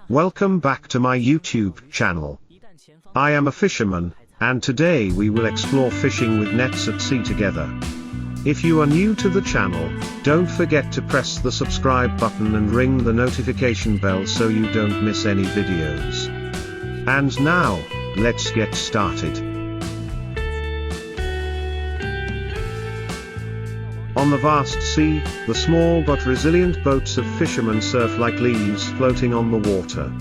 Welcome back to my YouTube channel. I am a fisherman, and today we will explore fishing with nets at sea together. If you are new to the channel, don't forget to press the subscribe button and ring the notification bell so you don't miss any videos. And now, let's get started. On the vast sea, the small but resilient boats of fishermen surf like leaves floating on the water.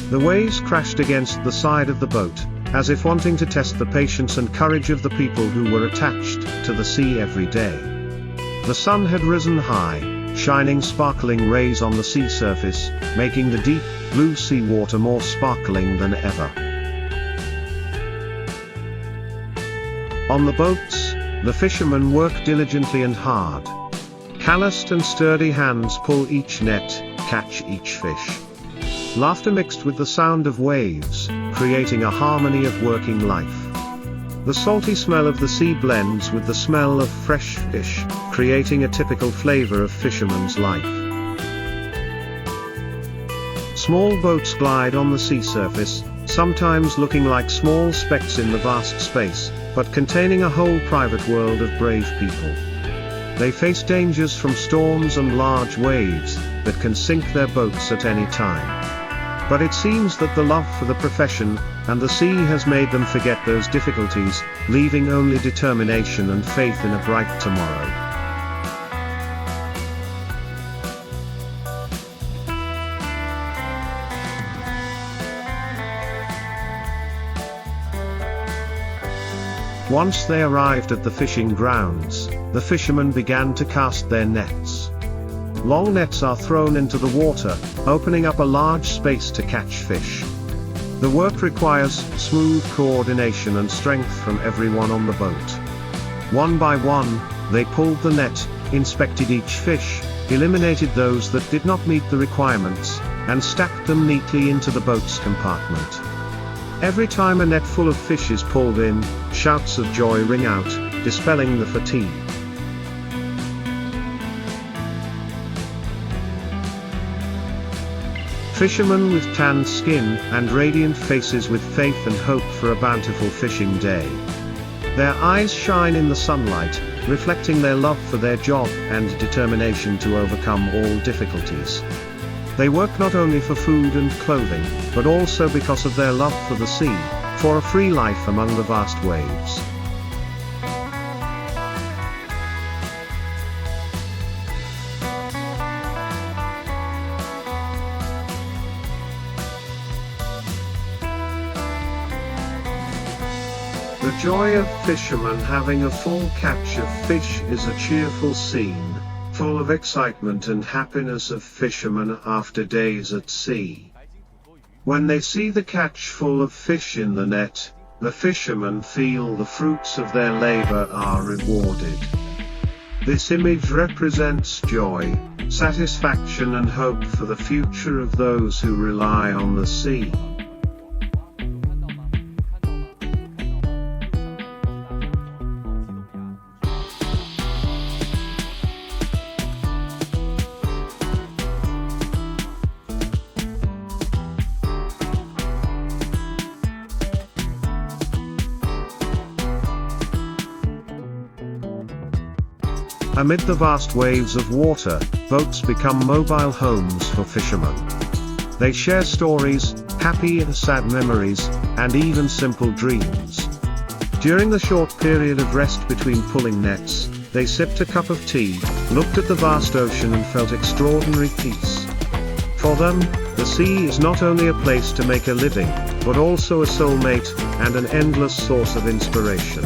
The waves crashed against the side of the boat, as if wanting to test the patience and courage of the people who were attached to the sea every day. The sun had risen high, shining sparkling rays on the sea surface, making the deep, blue sea water more sparkling than ever. On the boats, the fishermen work diligently and hard. Calloused and sturdy hands pull each net, catch each fish. Laughter mixed with the sound of waves, creating a harmony of working life. The salty smell of the sea blends with the smell of fresh fish, creating a typical flavor of fisherman's life. Small boats glide on the sea surface, sometimes looking like small specks in the vast space, but containing a whole private world of brave people. They face dangers from storms and large waves that can sink their boats at any time. But it seems that the love for the profession and the sea has made them forget those difficulties, leaving only determination and faith in a bright tomorrow. Once they arrived at the fishing grounds, the fishermen began to cast their nets. Long nets are thrown into the water, opening up a large space to catch fish. The work requires smooth coordination and strength from everyone on the boat. One by one, they pulled the net, inspected each fish, eliminated those that did not meet the requirements, and stacked them neatly into the boat's compartment. Every time a net full of fish is pulled in, shouts of joy ring out, dispelling the fatigue. Fishermen with tanned skin and radiant faces with faith and hope for a bountiful fishing day. Their eyes shine in the sunlight, reflecting their love for their job and determination to overcome all difficulties. They work not only for food and clothing, but also because of their love for the sea, for a free life among the vast waves. The joy of fishermen having a full catch of fish is a cheerful scene, full of excitement and happiness of fishermen after days at sea. When they see the catch full of fish in the net, the fishermen feel the fruits of their labor are rewarded. This image represents joy, satisfaction and hope for the future of those who rely on the sea. Amid the vast waves of water, boats become mobile homes for fishermen. They share stories, happy and sad memories, and even simple dreams. During the short period of rest between pulling nets, they sipped a cup of tea, looked at the vast ocean and felt extraordinary peace. For them, the sea is not only a place to make a living, but also a soulmate, and an endless source of inspiration.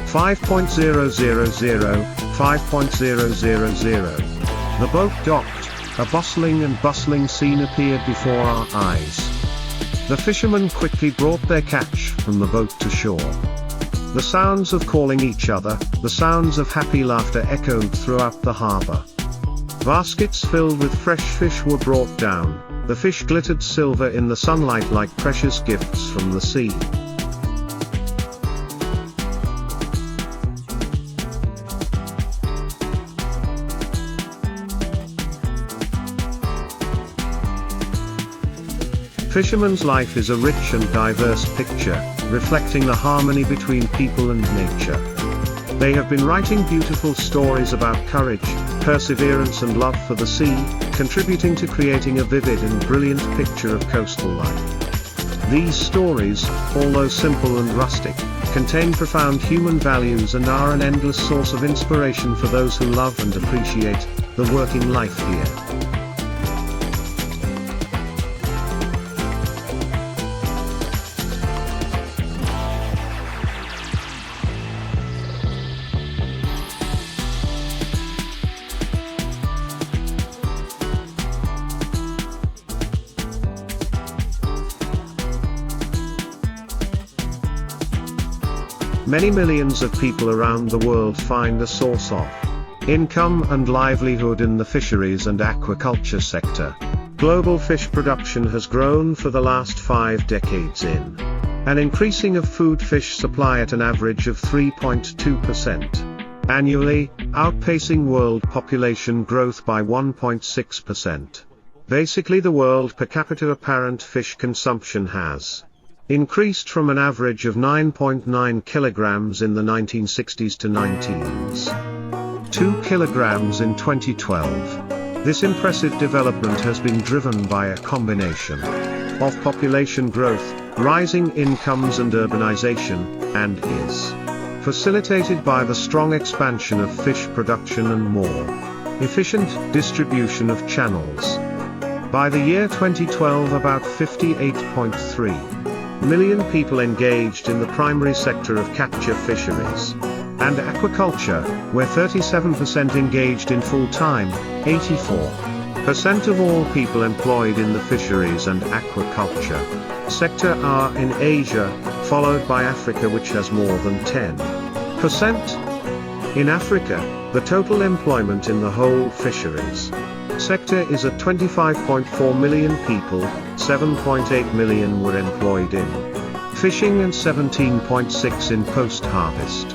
5.000 5.000. The boat docked, a bustling scene appeared before our eyes. The fishermen quickly brought their catch from the boat to shore. The sounds of calling each other, the sounds of happy laughter echoed throughout the harbor. Baskets filled with fresh fish were brought down, the fish glittered silver in the sunlight like precious gifts from the sea. fisherman's life is a rich and diverse picture, reflecting the harmony between people and nature. They have been writing beautiful stories about courage, perseverance and love for the sea, contributing to creating a vivid and brilliant picture of coastal life. These stories, although simple and rustic, contain profound human values and are an endless source of inspiration for those who love and appreciate the working life here. Many millions of people around the world find a source of income and livelihood in the fisheries and aquaculture sector. Global fish production has grown for the last 5 decades in an increasing of food fish supply at an average of 3.2% annually, outpacing world population growth by 1.6%. Basically, the world per capita apparent fish consumption has increased from an average of 9.9 kilograms in the 1960s to 2 kilograms in 2012. This impressive development has been driven by a combination of population growth, rising incomes and urbanization, and is facilitated by the strong expansion of fish production and more efficient distribution of channels. By the year 2012, about 58.3 million people engaged in the primary sector of capture fisheries and aquaculture, where 37% engaged in full-time, 84% of all people employed in the fisheries and aquaculture sector are in Asia, followed by Africa, which has more than 10%. In Africa, the total employment in the whole fisheries sector is at 25.4 million people, 7.8 million were employed in fishing and 17.6 in post-harvest.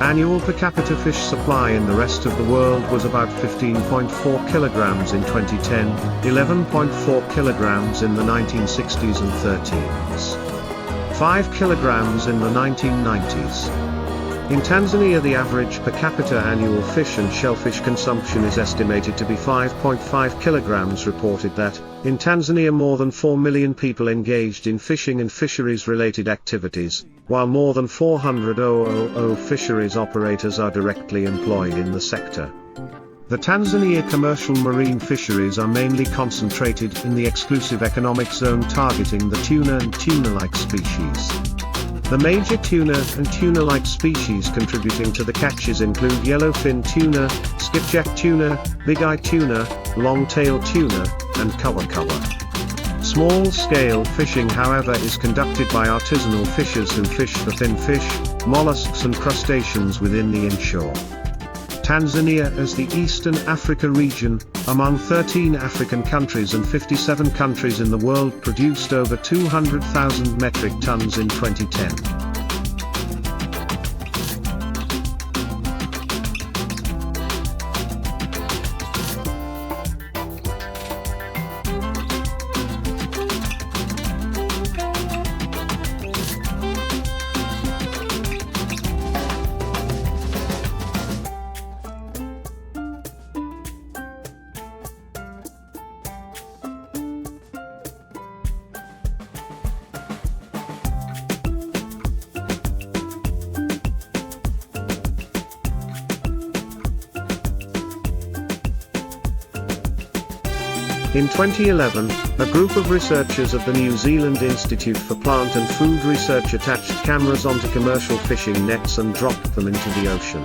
Annual per capita fish supply in the rest of the world was about 15.4 kilograms in 2010, 11.4 kilograms in the 1960s and 30s, 5 kilograms in the 1990s. In Tanzania, the average per capita annual fish and shellfish consumption is estimated to be 5.5 kilograms. Reported that, in Tanzania, more than 4 million people engaged in fishing and fisheries-related activities, while more than 400,000 fisheries operators are directly employed in the sector. The Tanzania commercial marine fisheries are mainly concentrated in the exclusive economic zone, targeting the tuna and tuna-like species. The major tuna and tuna-like species contributing to the catches include yellowfin tuna, skipjack tuna, big-eye tuna, long-tail tuna, and kawa. Small-scale fishing, however, is conducted by artisanal fishers who fish for thin fish, mollusks and crustaceans within the inshore. Tanzania, as the Eastern Africa region, among 13 African countries and 57 countries in the world, produced over 200,000 metric tons in 2010. In 2011, a group of researchers at the New Zealand Institute for Plant and Food Research attached cameras onto commercial fishing nets and dropped them into the ocean.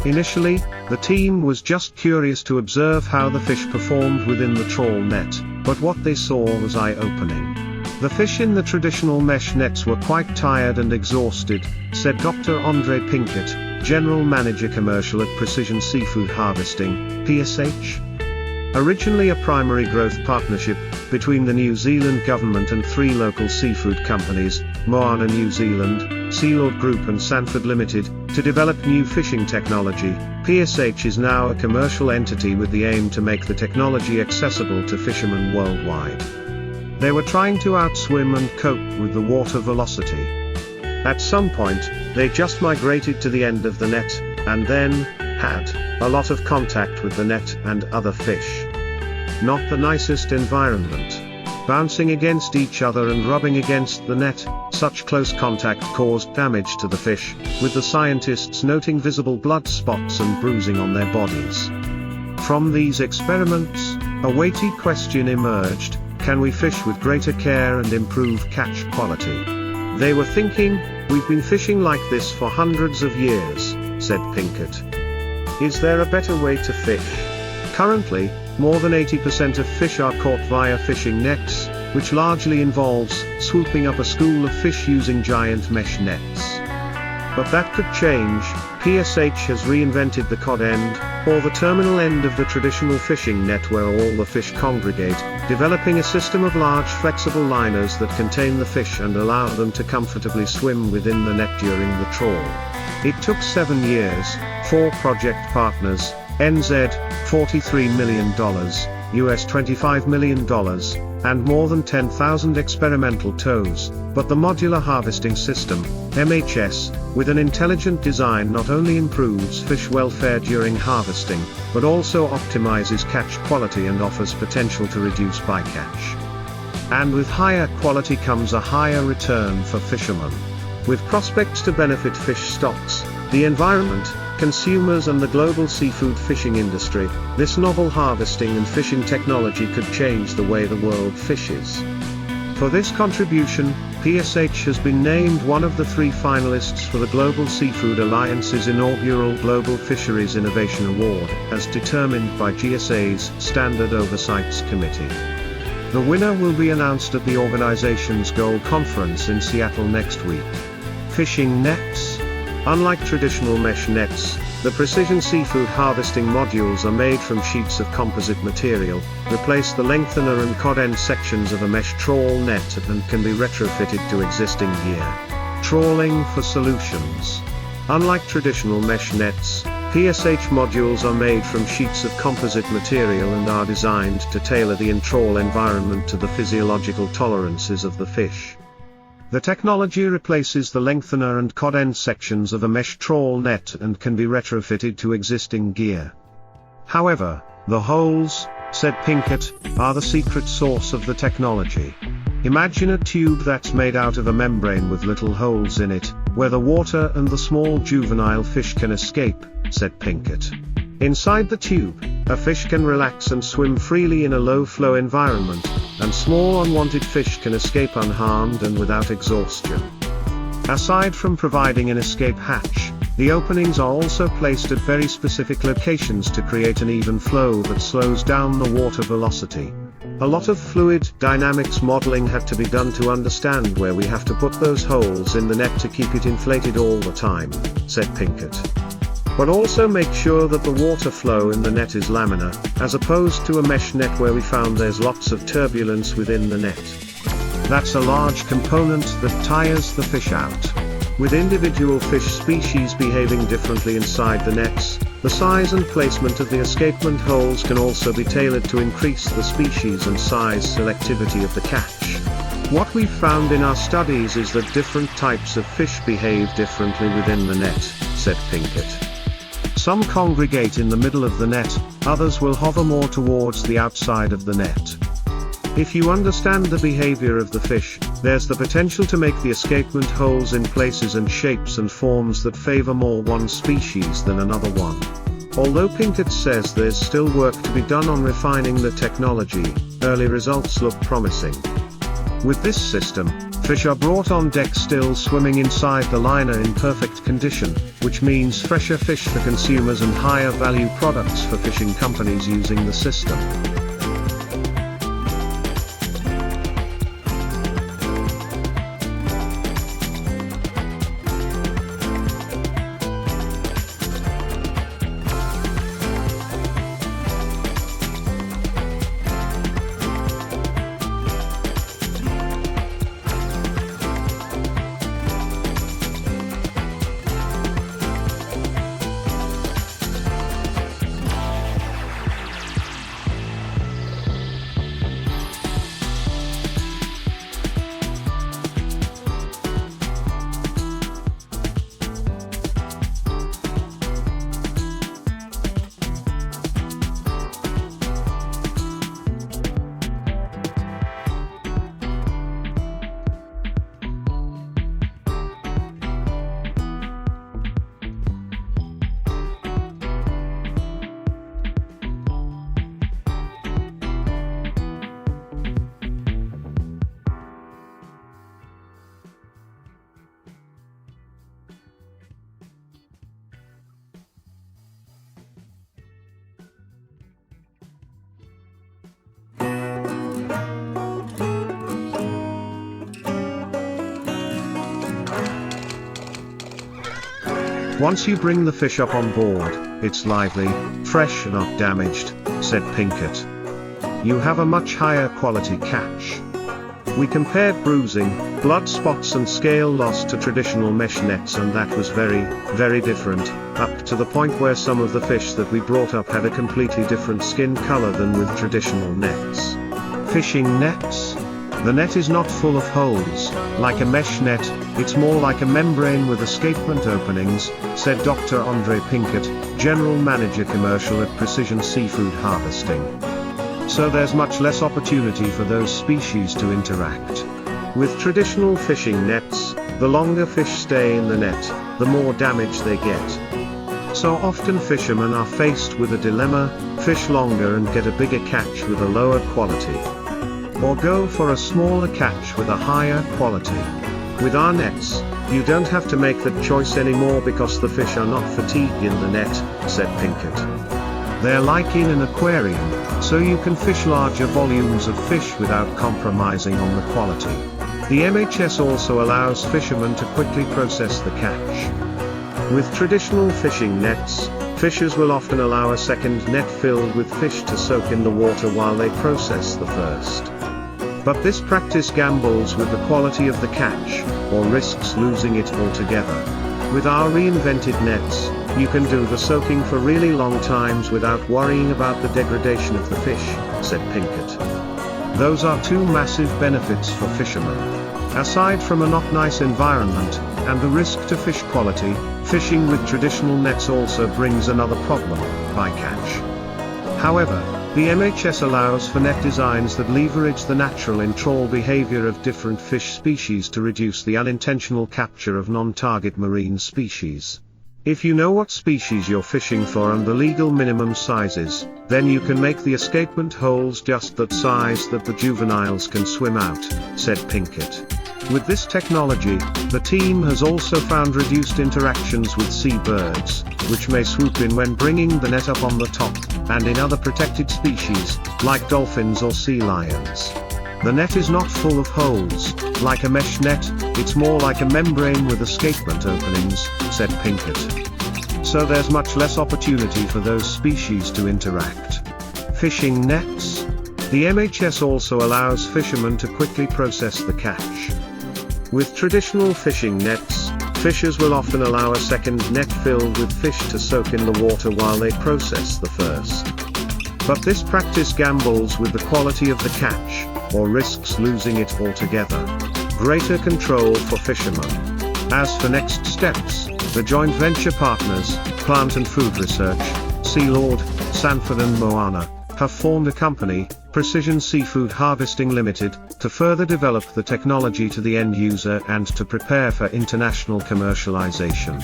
Initially, the team was just curious to observe how the fish performed within the trawl net, but what they saw was eye-opening. The fish in the traditional mesh nets were quite tired and exhausted, said Dr. Andre Pinkett, General Manager Commercial at Precision Seafood Harvesting, PSH. Originally a primary growth partnership between the New Zealand government and 3 local seafood companies, Moana New Zealand, Sealord Group and Sanford Limited, to develop new fishing technology, PSH is now a commercial entity with the aim to make the technology accessible to fishermen worldwide. They were trying to outswim and cope with the water velocity. At some point, they just migrated to the end of the net, and then had a lot of contact with the net and other fish. Not the nicest environment. Bouncing against each other and rubbing against the net, such close contact caused damage to the fish, with the scientists noting visible blood spots and bruising on their bodies. From these experiments, a weighty question emerged: can we fish with greater care and improve catch quality? They were thinking, we've been fishing like this for hundreds of years, said Pinkett. Is there a better way to fish? Currently, more than 80% of fish are caught via fishing nets, which largely involves swooping up a school of fish using giant mesh nets. But that could change. PSH has reinvented the cod end, or the terminal end of the traditional fishing net where all the fish congregate, developing a system of large flexible liners that contain the fish and allow them to comfortably swim within the net during the trawl. It took 7 years, 4 project partners, NZ, $43 million, US $25 million, and more than 10,000 experimental tows, but the modular harvesting system, MHS, with an intelligent design not only improves fish welfare during harvesting, but also optimizes catch quality and offers potential to reduce bycatch. And with higher quality comes a higher return for fishermen. With prospects to benefit fish stocks, the environment, consumers and the global seafood fishing industry, this novel harvesting and fishing technology could change the way the world fishes. For this contribution, PSH has been named one of the 3 finalists for the Global Seafood Alliance's inaugural Global Fisheries Innovation Award, as determined by GSA's Standard Oversights Committee. The winner will be announced at the organization's Goal Conference in Seattle next week. Fishing nets? Unlike traditional mesh nets, the precision seafood harvesting modules are made from sheets of composite material, replace the lengthener and cod end sections of a mesh trawl net and can be retrofitted to existing gear. Trawling for solutions. Unlike traditional mesh nets, PSH modules are made from sheets of composite material and are designed to tailor the in-trawl environment to the physiological tolerances of the fish. The technology replaces the lengthener and cod end sections of a mesh trawl net and can be retrofitted to existing gear. However, the holes, said Pinkett, are the secret sauce of the technology. Imagine a tube that's made out of a membrane with little holes in it, where the water and the small juvenile fish can escape, said Pinkett. Inside the tube, a fish can relax and swim freely in a low-flow environment, and small unwanted fish can escape unharmed and without exhaustion. Aside from providing an escape hatch, the openings are also placed at very specific locations to create an even flow that slows down the water velocity. A lot of fluid dynamics modeling had to be done to understand where we have to put those holes in the net to keep it inflated all the time, said Pinkett. But also make sure that the water flow in the net is laminar, as opposed to a mesh net where we found there's lots of turbulence within the net. That's a large component that tires the fish out. With individual fish species behaving differently inside the nets, the size and placement of the escapement holes can also be tailored to increase the species and size selectivity of the catch. What we've found in our studies is that different types of fish behave differently within the net, said Pinkett. Some congregate in the middle of the net, others will hover more towards the outside of the net. If you understand the behavior of the fish, there's the potential to make the escapement holes in places and shapes and forms that favor more one species than another one. Although Pinkett says there's still work to be done on refining the technology, early results look promising. With this system, fish are brought on deck still swimming inside the liner in perfect condition, which means fresher fish for consumers and higher value products for fishing companies using the system. Once you bring the fish up on board, it's lively, fresh and not damaged, said Pinkett. You have a much higher quality catch. We compared bruising, blood spots and scale loss to traditional mesh nets, and that was very, very different, up to the point where some of the fish that we brought up had a completely different skin color than with traditional nets. Fishing nets? The net is not full of holes, like a mesh net, it's more like a membrane with escapement openings, said Dr. Andre Pinkett, General Manager Commercial at Precision Seafood Harvesting. So there's much less opportunity for those species to interact. With traditional fishing nets, the longer fish stay in the net, the more damage they get. So often fishermen are faced with a dilemma: fish longer and get a bigger catch with a lower quality, or go for a smaller catch with a higher quality. With our nets, you don't have to make that choice anymore because the fish are not fatigued in the net, said Pinkett. They're like in an aquarium, so you can fish larger volumes of fish without compromising on the quality. The MHS also allows fishermen to quickly process the catch. With traditional fishing nets, fishers will often allow a second net filled with fish to soak in the water while they process the first. But this practice gambles with the quality of the catch, or risks losing it altogether. With our reinvented nets, you can do the soaking for really long times without worrying about the degradation of the fish, said Pinkett. Those are two massive benefits for fishermen. Aside from a not nice environment, and the risk to fish quality, fishing with traditional nets also brings another problem: bycatch. However, the MHS allows for net designs that leverage the natural in-trawl behavior of different fish species to reduce the unintentional capture of non-target marine species. If you know what species you're fishing for and the legal minimum sizes, then you can make the escapement holes just that size that the juveniles can swim out, said Pinkett. With this technology, the team has also found reduced interactions with seabirds, which may swoop in when bringing the net up on the top, and in other protected species, like dolphins or sea lions. The net is not full of holes, like a mesh net, it's more like a membrane with escapement openings, said Pinkett. So there's much less opportunity for those species to interact. Fishing nets? The MHS also allows fishermen to quickly process the catch. With traditional fishing nets, fishers will often allow a second net filled with fish to soak in the water while they process the first. But this practice gambles with the quality of the catch, or risks losing it altogether. Greater control for fishermen. As for next steps, the joint venture partners, Plant and Food Research, Sealord, Sanford and Moana, have formed a company, Precision Seafood Harvesting Limited, to further develop the technology to the end user and to prepare for international commercialization.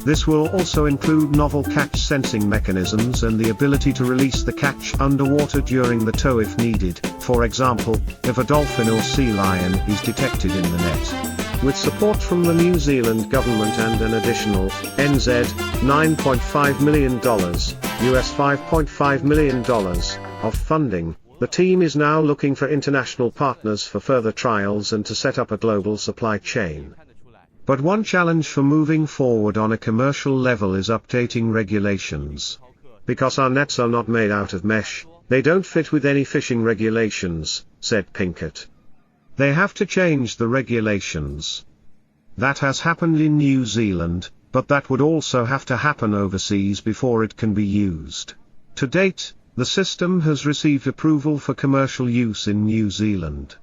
This will also include novel catch sensing mechanisms and the ability to release the catch underwater during the tow if needed, for example, if a dolphin or sea lion is detected in the net. With support from the New Zealand government and an additional NZ $9.5 million, US $5.5 million of funding, the team is now looking for international partners for further trials and to set up a global supply chain. But one challenge for moving forward on a commercial level is updating regulations. Because our nets are not made out of mesh, they don't fit with any fishing regulations, said Pinkett. They have to change the regulations. That has happened in New Zealand, but that would also have to happen overseas before it can be used. To date, the system has received approval for commercial use in New Zealand.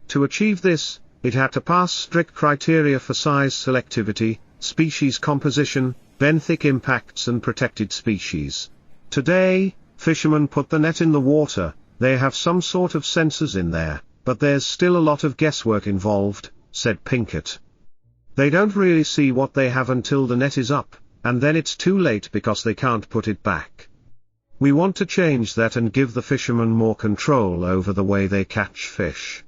To achieve this, it had to pass strict criteria for size selectivity, species composition, benthic impacts and protected species. Today, fishermen put the net in the water, they have some sort of sensors in there, but there's still a lot of guesswork involved, said Pinkett. They don't really see what they have until the net is up, and then it's too late because they can't put it back. We want to change that and give the fishermen more control over the way they catch fish.